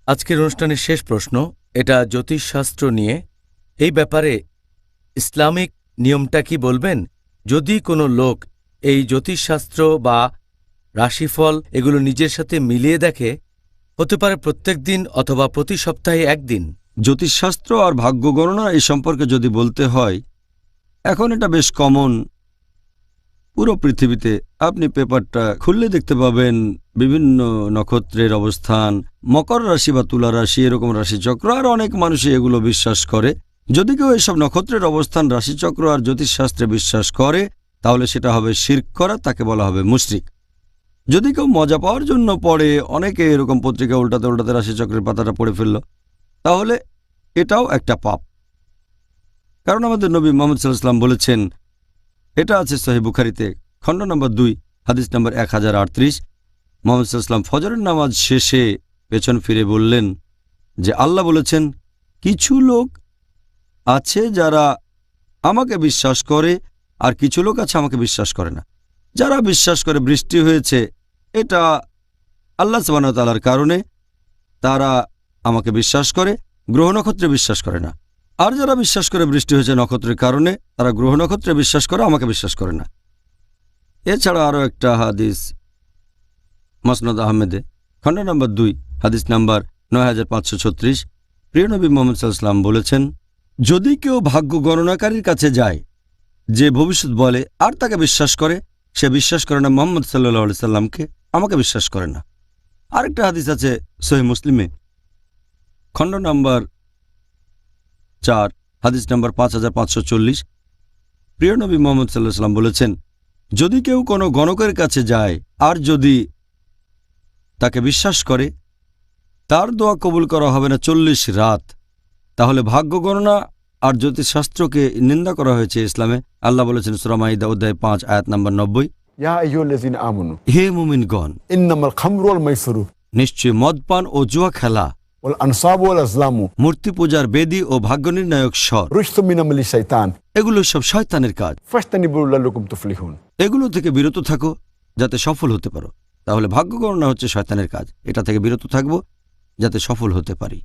আজকের অনুষ্ঠানের শেষ প্রশ্ন, এটা জ্যোতিষশাস্ত্র নিয়ে। এই ব্যাপারে ইসলামিক নিয়মটা কি বলবেন? যদি কোনো লোক এই জ্যোতিষশাস্ত্র বা রাশিফল এগুলো নিজের সাথে মিলিয়ে দেখে, হতে পারে প্রত্যেক দিন অথবা প্রতি সপ্তাহে একদিন। জ্যোতিষশাস্ত্র আর ভাগ্য গণনা এই সম্পর্কে যদি বলতে হয়, এখন এটা বেশ কমন পুরো পৃথিবীতে। আপনি পেপারটা খুললে দেখতে পাবেন বিভিন্ন নক্ষত্রের অবস্থান, মকর রাশি বা তুলা রাশি, এরকম রাশিচক্র, আর অনেক মানুষই এগুলো বিশ্বাস করে। যদি কেউ এসব নক্ষত্রের অবস্থান, রাশিচক্র আর জ্যোতিষশাস্ত্রে বিশ্বাস করে, তাহলে সেটা হবে শিরক করা, তাকে বলা হবে মুশরিক। যদি কেউ মজা পাওয়ার জন্য পড়ে, অনেকে এরকম পত্রিকা উল্টাতে উল্টাতে রাশিচক্রের পাতাটা পড়ে ফেলল, তাহলে এটাও একটা পাপ। কারণ আমাদের নবী মুহাম্মদ সাল্লাল্লাহু আলাইহি ওয়াসাল্লাম বলেছেন, এটা আছে সহিহ বুখারীতে, খণ্ড নম্বর 2, হাদিস নম্বর 1038, মুহাম্মদ সাল্লাল্লাহু আলাইহি ওয়াসাল্লাম ফজরের নামাজ শেষে পেছন ফিরে বললেন যে আল্লাহ বলেছেন, কিছু লোক আছে যারা আমাকে বিশ্বাস করে আর কিছু লোক আছে আমাকে বিশ্বাস করে না। যারা বিশ্বাস করে বৃষ্টি হয়েছে, এটা আল্লাহ সুবহানাহু ওয়া তাআলার কারণে, তারা আমাকে বিশ্বাস করে, গ্রহ নক্ষত্রে বিশ্বাস করে না। আর যারা বিশ্বাস করে বৃষ্টি হয়েছে নক্ষত্রের কারণে, তারা গ্রহ নক্ষত্রে বিশ্বাস করে, আমাকে বিশ্বাস করে না। এছাড়া আরও একটা হাদিস মুসনাদ আহমেদে, খণ্ড নম্বর 2, হাদিস নাম্বার 9536, প্রিয় নবী মুহাম্মদ সাল্লাল্লাহু আলাইহি ওয়াসাল্লাম বলেছেন, যদি কেউ ভাগ্য গণনাকারীর কাছে যায় যে ভবিষ্যৎ বলে আর তাকে বিশ্বাস করে, সে বিশ্বাস করে না মুহাম্মদ সাল্লাল্লাহু আলাইহি সাল্লামকে, আমাকে বিশ্বাস করে না। আরেকটা হাদিস আছে সহিহ মুসলিমে, খণ্ড নম্বর 4, হাদিস নম্বর 5540, প্রিয় নবী মুহাম্মদ সাল্লাল্লাহু আলাইহি সাল্লাম বলেছেন, যদি কেউ কোনো গণকের কাছে যায় আর যদি তাকে বিশ্বাস করে, তার দোয়া কবুল করা হবে না 40 রাত। তাহলে ভাগ্য গণনা আর জ্যোতিষশাস্ত্রকে নিন্দা করা হয়েছে ইসলামে। আল্লাহ বলেছেন সূরা মাইদা অধ্যায় 5 আয়াত নম্বর 90, ইয়া আইয়ুহাল্লাযীনা আমানু হে মুমিনগণ, ইন্নামাল খামরু ওয়াল মাইসিরু নিশ্চয় মদপান ও জুয়া খেলা, ওয়াল আনসাবু ওয়াল আজলামু মূর্তি পূজার বেদী ও ভাগ্য নির্ণায়ক স্বর, রিজসুম মিন আমালি শাইতান এগুলো সব শয়তানের কাজ। ফাজতানিবু লাআল্লাকুম তুফলিহুন। এগুলো থেকে বিরত থাকো যাতে সফল হতে পারো। তাহলে ভাগ্য গণনা হচ্ছে শয়তানের কাজ, এটা থেকে বিরত থাকবো যাতে সফল হতে পারি।